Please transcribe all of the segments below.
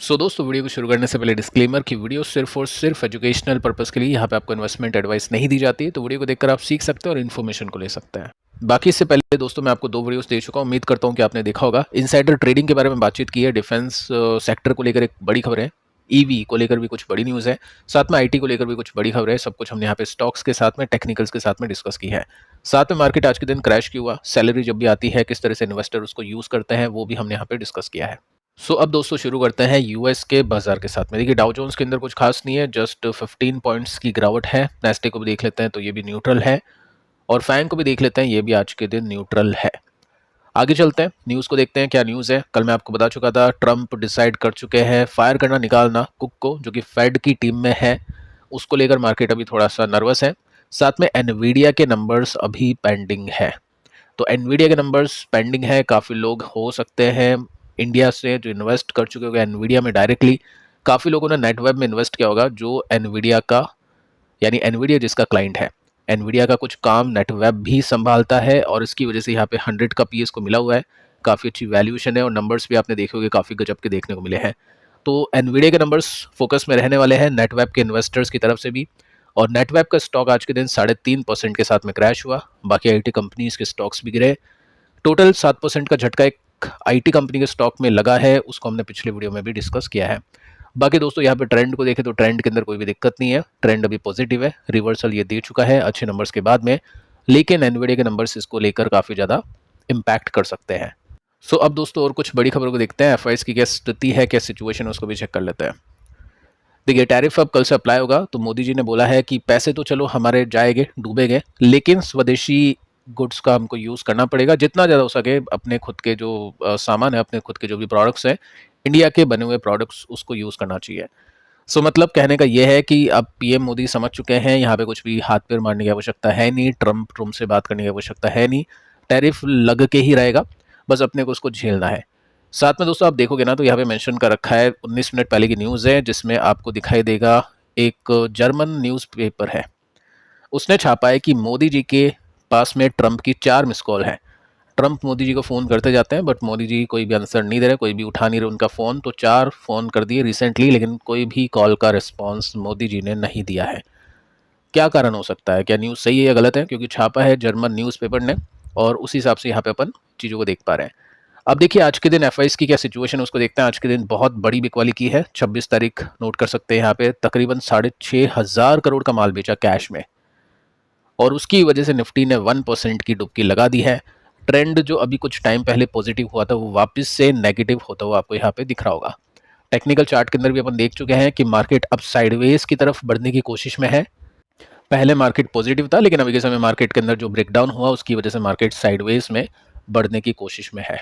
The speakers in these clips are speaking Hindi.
दोस्तों वीडियो को शुरू करने से पहले डिस्क्लेमर कि वीडियो सिर्फ और सिर्फ एजुकेशनल पर्पस के लिए यहाँ पे आपको इन्वेस्टमेंट एडवाइस नहीं दी जाती है। तो वीडियो को देखकर आप सीख सकते हैं और इन्फॉर्मेशन को ले सकते हैं। बाकी इससे पहले दोस्तों मैं आपको 2 वीडियोस दे चुका हूँ, उम्मीद करता हूँ कि आपने देखा होगा। इनसाइडर ट्रेडिंग के बारे में बातचीत की है, डिफेंस सेक्टर को लेकर एक बड़ी खबर है, ईवी को लेकर भी कुछ बड़ी न्यूज़ है, साथ में आईटी को लेकर भी कुछ बड़ी खबर है। सब कुछ हमने यहाँ पे स्टॉक्स के साथ में, टेक्निकल्स के साथ में डिस्कस की है। साथ में मार्केट आज के दिन क्रैश क्यों हुआ, सैलरी जब भी आती है किस तरह से इन्वेस्टर उसको यूज़ करते हैं, वो भी हमने यहाँ पे डिस्कस किया है। अब दोस्तों शुरू करते हैं यूएस के बाजार के साथ में। देखिए डाउ जोन्स के अंदर कुछ खास नहीं है, जस्ट 15 पॉइंट्स की गिरावट है। नेस्टे को भी देख लेते हैं तो ये भी न्यूट्रल है, और फैंग को भी देख लेते हैं, ये भी आज के दिन न्यूट्रल है। आगे चलते हैं, न्यूज़ को देखते हैं क्या न्यूज़ है। कल मैं आपको बता चुका था, ट्रंप डिसाइड कर चुके हैं फायर करना, निकालना कुक को, जो कि फेड की टीम में है। उसको लेकर मार्केट अभी थोड़ा सा नर्वस है। साथ में एनवीडिया के नंबर्स अभी पेंडिंग है। तो एनवीडिया के नंबर्स पेंडिंग है। काफ़ी लोग हो सकते हैं इंडिया से जो इन्वेस्ट कर चुके होंगे एनवीडिया में डायरेक्टली। काफ़ी लोगों ने नेटवेब में इन्वेस्ट किया होगा, जो एनवीडिया का, यानी एनवीडिया जिसका क्लाइंट है। एनवीडिया का कुछ काम नेटवेब भी संभालता है, और इसकी वजह से यहाँ पे 100 का पीएस को मिला हुआ है। काफ़ी अच्छी वैल्यूएशन है, और नंबर्स भी आपने देखे होंगे काफ़ी गजब के देखने को मिले हैं। तो एनवीडिया के नंबर्स फोकस में रहने वाले हैं नेटवेब के इन्वेस्टर्स की तरफ से भी। और नेटवेब का स्टॉक आज के दिन 3.5% के साथ में क्रैश हुआ। बाकी आईटी कंपनीज के स्टॉक्स भी गिरे। टोटल 7% का झटका एक आईटी कंपनी के स्टॉक में लगा है, उसको हमने पिछले वीडियो में भी डिस्कस किया है। बाकी दोस्तों यहाँ पे ट्रेंड को देखें तो ट्रेंड के अंदर कोई भी दिक्कत नहीं है, ट्रेंड अभी पॉजिटिव है, रिवर्सल ये दे चुका है अच्छे नंबर्स के बाद में। लेकिन एनवीडिया के नंबर्स इसको लेकर काफ़ी ज़्यादा इम्पैक्ट कर सकते हैं। अब दोस्तों और कुछ बड़ी खबरों को देखते हैं। एफआईएस की क्या स्थिति है, क्या सिचुएशन है, उसको भी चेक कर लेते हैं। देखिए टैरिफ अब कल से अप्लाई होगा, तो मोदी जी ने बोला है कि पैसे तो चलो हमारे जाएंगे, डूबेंगे, लेकिन स्वदेशी गुड्स का हमको यूज़ करना पड़ेगा। जितना ज़्यादा हो सके अपने खुद के जो सामान है, अपने खुद के जो भी प्रोडक्ट्स हैं, इंडिया के बने हुए प्रोडक्ट्स, उसको यूज़ करना चाहिए। मतलब कहने का ये है कि अब पीएम मोदी समझ चुके हैं, यहाँ पे कुछ भी हाथ पैर मारने की आवश्यकता है नहीं, ट्रम्प से बात करने की आवश्यकता है नहीं। टैरिफ लग के ही रहेगा, बस अपने को उसको झेलना है। साथ में दोस्तों आप देखोगे ना, तो यहाँ पे मेंशन कर रखा है, 19 मिनट पहले की न्यूज़ है, जिसमें आपको दिखाई देगा एक जर्मन न्यूज़पेपर है, उसने छापा है कि मोदी जी के पास में ट्रंप की 4 मिस कॉल है। ट्रंप मोदी जी को फ़ोन करते जाते हैं, बट मोदी जी कोई भी आंसर नहीं दे रहे, कोई भी उठा नहीं रहे उनका फ़ोन। तो 4 फ़ोन कर दिए रिसेंटली, लेकिन कोई भी कॉल का रिस्पॉन्स मोदी जी ने नहीं दिया है। क्या कारण हो सकता है, क्या न्यूज़ सही है या गलत है, क्योंकि छापा है जर्मन न्यूज़पेपर ने, और उसी हिसाब से यहाँ पे अपन चीज़ों को देख पा रहे हैं। अब देखिए आज के दिन एफआईएस की क्या सिचुएशन है, उसको देखते हैं। आज के दिन बहुत बड़ी बिकवाली की है। 26 तारीख नोट कर सकते हैं, यहाँ पे तकरीबन 6,500 करोड़ का माल बेचा कैश में, और उसकी वजह से निफ्टी ने 1% की डुबकी लगा दी है। ट्रेंड जो अभी कुछ टाइम पहले पॉजिटिव हुआ था, वो वापस से नेगेटिव होता हुआ आपको यहाँ पे दिख रहा होगा। टेक्निकल चार्ट के अंदर भी अपन देख चुके हैं कि मार्केट अब साइडवेज की तरफ बढ़ने की कोशिश में है। पहले मार्केट पॉजिटिव था, लेकिन अभी के समय मार्केट के अंदर जो ब्रेकडाउन हुआ, उसकी वजह से मार्केट साइडवेज में बढ़ने की कोशिश में है।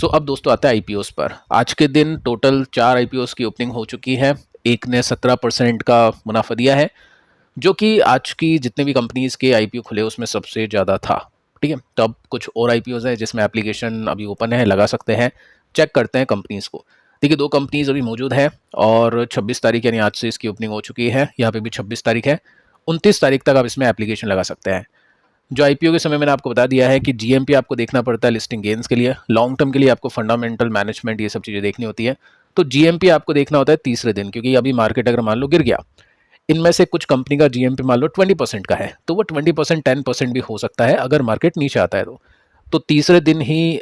अब दोस्तों आते हैं आईपीओस पर। आज के दिन टोटल 4 आईपीओस की ओपनिंग हो चुकी है। एक ने 17% का मुनाफा दिया है, जो कि आज की जितने भी कंपनीज के आईपीओ खुले उसमें सबसे ज़्यादा था। ठीक है, तो अब कुछ और आईपीओज है जिसमें एप्लीकेशन अभी ओपन है, लगा सकते हैं। चेक करते हैं कंपनीज को। देखिए 2 कंपनीज अभी मौजूद है, और 26 तारीख यानी आज से इसकी ओपनिंग हो चुकी है। यहाँ पे भी 26 तारीख है, 29 तारीख तक आप इसमें एप्लीकेशन लगा सकते हैं। जो आईपीओ के समय मैंने आपको बता दिया है कि जीएमपी आपको देखना पड़ता है लिस्टिंग गेन्स के लिए। लॉन्ग टर्म के लिए आपको फंडामेंटल मैनेजमेंट ये सब चीज़ें देखनी होती है। तो जीएमपी आपको देखना होता है तीसरे दिन, क्योंकि अभी मार्केट अगर मान लो गिर गया, इनमें से कुछ कंपनी का जीएमपी मान लो 20% का है, तो वो 20% 10% भी हो सकता है अगर मार्केट नीचे आता है तो तीसरे दिन ही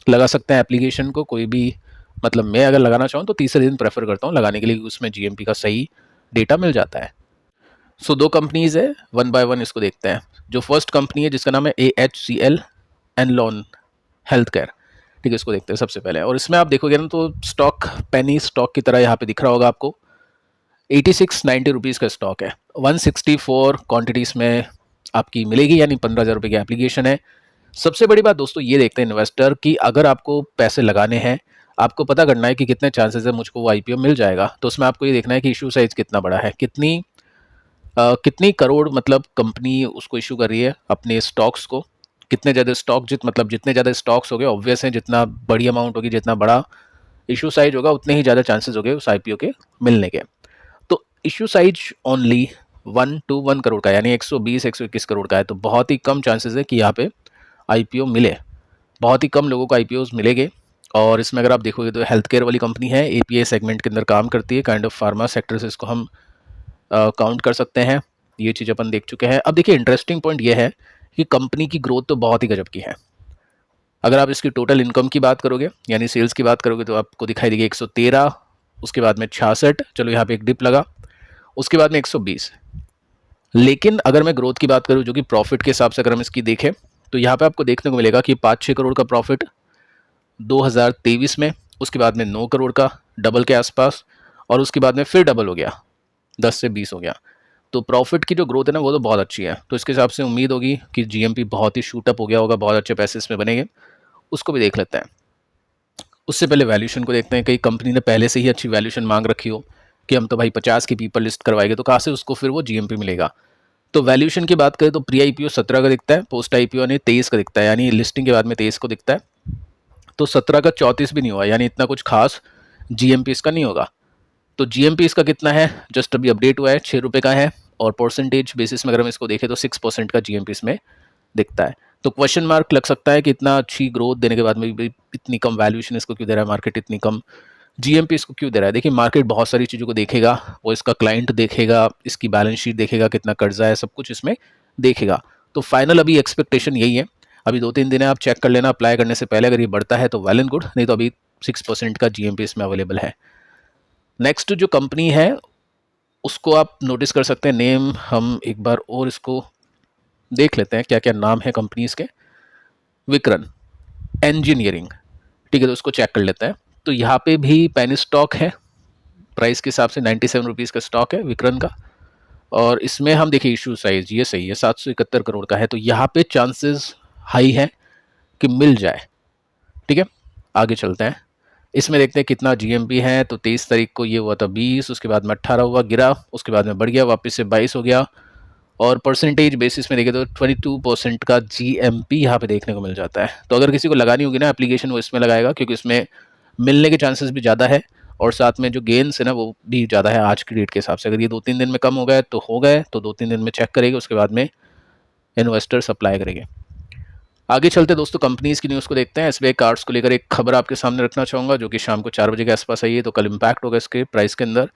लगा सकते हैं एप्लीकेशन को कोई भी। मतलब मैं अगर लगाना चाहूँ तो तीसरे दिन प्रेफर करता हूँ लगाने के लिए, उसमें जीएमपी का सही डेटा मिल जाता है। 2 कंपनीज है, वन बाय वन इसको देखते हैं। जो फर्स्ट कंपनी है जिसका नाम है AHCL एनलॉन हेल्थ केयर, ठीक है, इसको देखते हैं सबसे पहले। और इसमें आप देखोगे ना, तो स्टॉक पेनी स्टॉक की तरह यहाँ पे दिख रहा होगा आपको। 86-90 रुपीज़ का स्टॉक है, 164 क्वांटिटीज़ में आपकी मिलेगी, यानी 15,000 रुपये की एप्लीकेशन है। सबसे बड़ी बात दोस्तों ये देखते हैं इन्वेस्टर कि अगर आपको पैसे लगाने हैं, आपको पता करना है कि कितने चांसेस है मुझको वो आईपीओ मिल जाएगा, तो उसमें आपको ये देखना है कि इशू साइज कितना बड़ा है, कितनी करोड़ मतलब कंपनी उसको इशू कर रही है अपने स्टॉक्स को। कितने ज़्यादा स्टॉक मतलब जितने ज़्यादा स्टॉक्स हो गए, ऑब्वियस है जितना बड़ी अमाउंट होगी, जितना बड़ा इशू साइज होगा, उतने ही ज़्यादा चांसेस हो गए उस आईपीओ के मिलने के। तो इशू साइज ओनली 1 करोड़ का, यानी 120-121 करोड़ का है, तो बहुत ही कम चांसेस है कि यहाँ पे आईपीओ मिले। बहुत ही कम लोगों को आईपीओ मिलेंगे, और इसमें अगर आप देखोगे तो हेल्थ केयर वाली कंपनी है, एपीआई सेगमेंट के अंदर काम करती है, काइंड ऑफ फार्मा सेक्टर से इसको हम काउंट कर सकते हैं। ये चीज़ अपन देख चुके हैं। अब देखिए इंटरेस्टिंग पॉइंट ये है कि कंपनी की ग्रोथ तो बहुत ही गजब की है। अगर आप इसकी टोटल इनकम की बात करोगे यानी सेल्स की बात करोगे तो आपको दिखाई देगी 113, उसके बाद में 66, चलो यहाँ पे एक डिप लगा, उसके बाद में 120। लेकिन अगर मैं ग्रोथ की बात करूँ जो कि प्रॉफिट के हिसाब से अगर हम इसकी देखें तो यहाँ पे आपको देखने को मिलेगा कि 5-6 करोड़ का प्रॉफिट 2023 में, उसके बाद में 9 करोड़ का, डबल के आसपास, और उसके बाद में फिर डबल हो गया, 10 से 20 हो गया। तो प्रॉफिट की जो ग्रोथ है ना वो तो बहुत अच्छी है। तो इसके हिसाब से उम्मीद होगी कि जीएमपी बहुत ही शूटअप हो गया होगा, बहुत अच्छे पैसे इसमें बनेंगे। उसको भी देख लेते हैं। उससे पहले वैल्यूशन को देखते हैं। कई कंपनी ने पहले से ही अच्छी वैल्यूशन मांग रखी हो कि हम तो भाई 50 की पीपल लिस्ट करवाएंगे, तो कहाँ से उसको फिर वो जीएमपी मिलेगा। तो वैल्यूशन की बात करें तो प्री आईपीओ 17 का दिखता है, पोस्ट आईपीओ ने 23 का दिखता है, यानी लिस्टिंग के बाद में 23 को दिखता है। तो 17 का 34 भी नहीं हुआ, यानी इतना कुछ खास जीएमपी इसका नहीं होगा। तो जीएमपी इसका कितना है, जस्ट अभी अपडेट हुआ है, 6 रुपये का है, और परसेंटेज बेसिस में अगर हम इसको देखें तो 6% का जीएमपी इसमें दिखता है। तो क्वेश्चन मार्क लग सकता है कि इतना अच्छी ग्रोथ देने के बाद में भी इतनी कम वैल्यूएशन इसको क्यों दे रहा है मार्केट, इतनी कम जीएमपी इसको क्यों दे रहा है। देखिए मार्केट बहुत सारी चीज़ों को देखेगा, वो इसका क्लाइंट देखेगा, इसकी बैलेंस शीट देखेगा, कितना कर्जा है, सब कुछ इसमें देखेगा। तो फाइनल अभी एक्सपेक्टेशन यही है। अभी 2-3 दिन है, आप चेक कर लेना अप्लाई करने से पहले, अगर ये बढ़ता है तो वेल एंड गुड, नहीं तो अभी 6% का जीएमपी इसमें अवेलेबल है। नेक्स्ट जो कंपनी है उसको आप नोटिस कर सकते हैं, नेम हम एक बार और इसको देख लेते हैं क्या क्या नाम है कंपनीज के। विक्रन इंजीनियरिंग, ठीक है, तो उसको चेक कर लेते हैं। तो यहाँ पे भी पेनी स्टॉक है, प्राइस के हिसाब से 97 रुपीज़ का स्टॉक है विक्रन का। और इसमें हम देखिए इशू साइज ये सही है, 771 करोड़ का है, तो यहाँ पे चांसेस हाई है कि मिल जाए। ठीक है, आगे चलते हैं। इसमें देखते हैं कितना जीएमपी है। तो 23 तारीख को ये हुआ था 20, उसके बाद में 18 हुआ, गिरा, उसके बाद में बढ़ गया, वापस से 22 हो गया, और परसेंटेज बेसिस में देखें तो 22% का जीएमपी यहाँ पे देखने को मिल जाता है। तो अगर किसी को लगानी होगी ना एप्लीकेशन, वो इसमें लगाएगा, क्योंकि इसमें मिलने के चांसेस भी ज़्यादा है, और साथ में जो गेन्स है ना वो भी ज़्यादा है आज की डेट के हिसाब से। अगर ये 2-3 दिन में कम हो गए तो हो गए, तो 2-3 दिन में चेक करेंगे, उसके बाद में इन्वेस्टर्स अप्लाई करेंगे। आगे चलते दोस्तों, कंपनीज की न्यूज़ को देखते हैं। एसबीआई कार्ड्स को लेकर एक खबर आपके सामने रखना चाहूँगा, जो कि शाम को 4 बजे के आसपास आई है। तो कल इम्पैक्ट होगा इसके प्राइस के अंदर।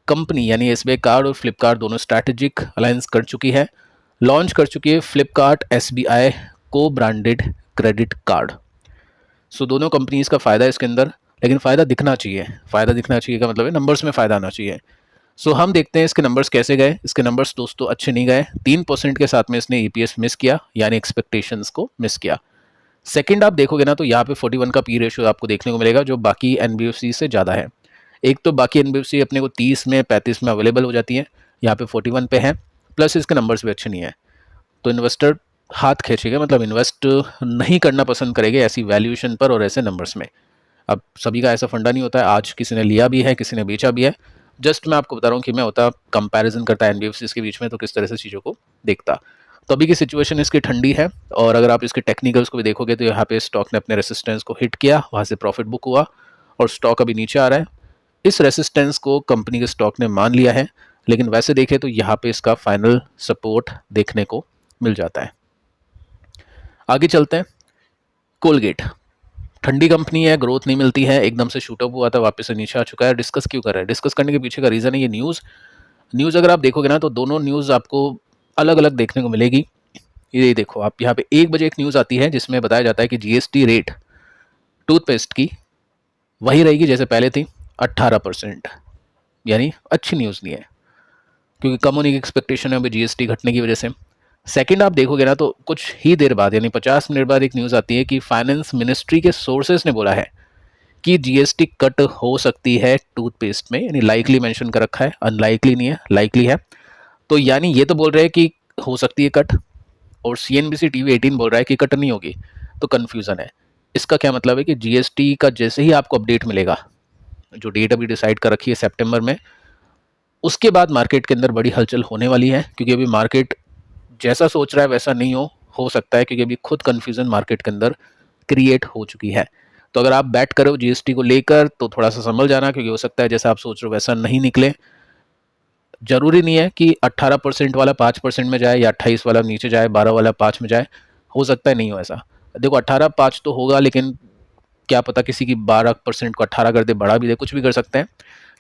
कंपनी यानी एसबीआई कार्ड और फ्लिपकार्ट दोनों स्ट्रैटेजिक अलायंस कर चुकी है, लॉन्च कर चुकी है फ्लिपकार्ट एसबीआई को ब्रांडेड क्रेडिट कार्ड। सो दोनों कंपनीज का फ़ायदा है इसके अंदर, लेकिन फ़ायदा दिखना चाहिए। फ़ायदा दिखना चाहिए का मतलब है नंबर्स में फ़ायदा आना चाहिए। सो हम देखते हैं इसके नंबर्स कैसे गए। इसके नंबर्स दोस्तों अच्छे नहीं गए, 3% के साथ में इसने ईपीएस मिस किया, यानी एक्सपेक्टेशंस को मिस किया। सेकंड आप देखोगे ना तो यहाँ पे 41 का पी रेशियो आपको देखने को मिलेगा, जो बाकी एनबीएफसी से ज़्यादा है। एक तो बाकी एनबीएफसी अपने को 30 में 35 में अवेलेबल हो जाती है, यहाँ पे 41 पे है, प्लस इसके नंबर्स भी अच्छे नहीं है। तो इन्वेस्टर हाथ खींचेगा, मतलब इन्वेस्ट नहीं करना पसंद करेंगे ऐसी वैल्यूएशन पर और ऐसे नंबर्स में। अब सभी का ऐसा फंडा नहीं होता है, आज किसी ने लिया भी है, किसी ने बेचा भी है। जस्ट मैं आपको बता रहा हूँ कि मैं होता कंपैरिजन करता है एनबीएफसी के बीच में, तो किस तरह से चीज़ों को देखता। तो अभी की सिचुएशन इसकी ठंडी है, और अगर आप इसके टेक्निकल्स को भी देखोगे तो यहाँ पे स्टॉक ने अपने रेसिस्टेंस को हिट किया, वहाँ से प्रॉफिट बुक हुआ, और स्टॉक अभी नीचे आ रहा है। इस रेसिस्टेंस को कंपनी के स्टॉक ने मान लिया है, लेकिन वैसे देखें तो यहाँ पे इसका फाइनल सपोर्ट देखने को मिल जाता है। आगे चलते हैं। कोलगेट ठंडी कंपनी है, ग्रोथ नहीं मिलती है, एकदम से शूटअप हुआ था, वापस से नीचे आ चुका है। डिस्कस क्यों कर रहा है, डिस्कस करने के पीछे का रीज़न है ये न्यूज़ अगर आप देखोगे ना तो दोनों न्यूज़ आपको अलग अलग देखने को मिलेगी। ये देखो आप यहाँ पे 1 बजे एक न्यूज़ आती है जिसमें बताया जाता है कि जीएसटी रेट टूथपेस्ट की वही रहेगी जैसे पहले थी, 18%, यानी अच्छी न्यूज़ नहीं है, क्योंकि कम होने की एक्सपेक्टेशन है अभी जीएसटी घटने की वजह से। सेकंड आप देखोगे ना तो कुछ ही देर बाद यानी 50 मिनट बाद एक न्यूज़ आती है कि फाइनेंस मिनिस्ट्री के सोर्सेज ने बोला है कि जीएसटी कट हो सकती है टूथपेस्ट में, यानी लाइकली मेंशन कर रखा है, अनलाइकली नहीं है, लाइकली है। तो यानी ये तो बोल रहे हैं कि हो सकती है कट, और सीएनबीसी टीवी 18 बोल रहा है कि कट नहीं होगी। तो कन्फ्यूज़न है। इसका क्या मतलब है कि जीएसटी का जैसे ही आपको अपडेट मिलेगा, जो डेट अभी डिसाइड कर रखी है सितंबर में, उसके बाद मार्केट के अंदर बड़ी हलचल होने वाली है, क्योंकि अभी मार्केट जैसा सोच रहा है वैसा नहीं हो सकता है, क्योंकि अभी खुद कन्फ्यूज़न मार्केट के अंदर क्रिएट हो चुकी है। तो अगर आप बैट करो जीएसटी को लेकर तो थोड़ा सा संभल जाना, क्योंकि हो सकता है जैसा आप सोच रहे हो वैसा नहीं निकले। जरूरी नहीं है कि 18% वाला 5% में जाए, या 28 वाला नीचे जाए, 12 वाला 5 में जाए, हो सकता है नहीं हो ऐसा। देखो 18-5 तो होगा, लेकिन क्या पता किसी की 12% को 18 कर दे, बढ़ा भी दे, कुछ भी कर सकते हैं।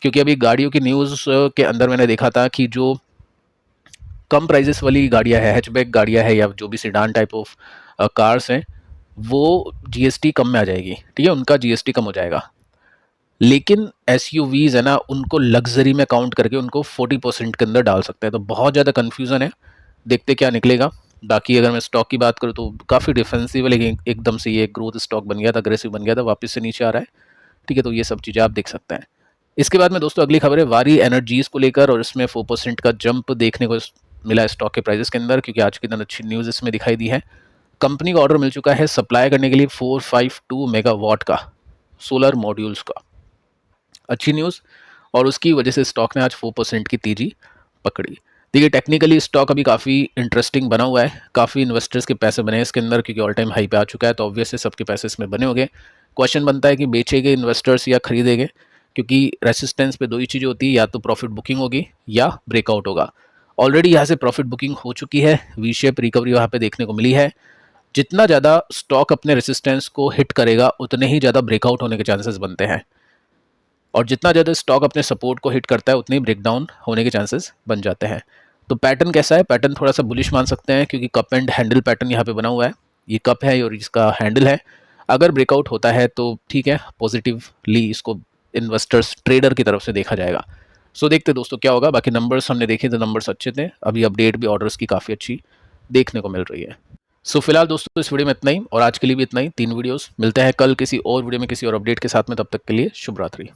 क्योंकि अभी गाड़ियों की न्यूज़ के अंदर मैंने देखा था कि जो कम प्राइजेस वाली गाड़ियां है, हैचबैक गाड़ियां है या जो भी सेडान टाइप ऑफ कार्स हैं, वो जीएसटी कम में आ जाएगी, ठीक है, उनका जीएसटी कम हो जाएगा। लेकिन एसयूवीज है ना, उनको लग्जरी में काउंट करके उनको 40% के अंदर डाल सकते हैं। तो बहुत ज़्यादा कन्फ्यूज़न है, देखते क्या निकलेगा। बाकी अगर मैं स्टॉक की बात करूँ तो काफ़ी डिफेंसिव है, लेकिन एकदम से ये ग्रोथ स्टॉक बन गया था, अग्रेसिव बन गया था, वापस से नीचे आ रहा है, ठीक है। तो ये सब चीज़ें आप देख सकते हैं। इसके बाद में दोस्तों अगली खबर है वारी एनर्जीज को लेकर, और इसमें 4% का जंप देखने को मिला है स्टॉक के प्राइसेस के अंदर, क्योंकि आज के दिन अच्छी न्यूज़ इसमें दिखाई दी है। कंपनी को ऑर्डर मिल चुका है सप्लाई करने के लिए 452 मेगावाट का सोलर मॉड्यूल्स का, अच्छी न्यूज़। और उसकी वजह से स्टॉक ने आज 4% की तेजी पकड़ी। देखिए टेक्निकली स्टॉक अभी काफ़ी इंटरेस्टिंग बना हुआ है, काफ़ी इन्वेस्टर्स के पैसे बने हैं इसके अंदर, क्योंकि ऑल टाइम हाई पे आ चुका है, तो ऑब्वियसली सबके पैसे इसमें बने होंगे। क्वेश्चन बनता है कि बेचेंगे इन्वेस्टर्स या खरीदेंगे, क्योंकि रेसिस्टेंस पे दो ही चीज़ें होती है, या तो प्रॉफिट बुकिंग होगी या ब्रेकआउट होगा। ऑलरेडी यहाँ से प्रॉफिट बुकिंग हो चुकी है, वी शेप रिकवरी वहाँ पे देखने को मिली है। जितना ज़्यादा स्टॉक अपने रेसिस्टेंस को हिट करेगा उतने ही ज़्यादा ब्रेकआउट होने के चांसेस बनते हैं, और जितना ज़्यादा स्टॉक अपने सपोर्ट को हिट करता है उतने ही ब्रेकडाउन होने के चांसेस बन जाते हैं। तो पैटर्न कैसा है? पैटर्न थोड़ा सा बुलिश मान सकते हैं, क्योंकि कप एंड हैंडल पैटर्न यहाँ पे बना हुआ है। ये कप है और इसका हैंडल है। अगर ब्रेकआउट होता है तो ठीक है, पॉजिटिवली इसको इन्वेस्टर्स ट्रेडर की तरफ से देखा जाएगा। सो देखते दोस्तों क्या होगा। बाकी नंबर्स हमने देखे तो नंबर्स अच्छे थे, अभी अपडेट भी ऑर्डर्स की काफ़ी अच्छी देखने को मिल रही है। सो फिलहाल दोस्तों इस वीडियो में इतना ही, और आज के लिए भी इतना ही। 3 वीडियोस, मिलते हैं कल किसी और वीडियो में किसी और अपडेट के साथ में, तब तक के लिए शुभ रात्रि।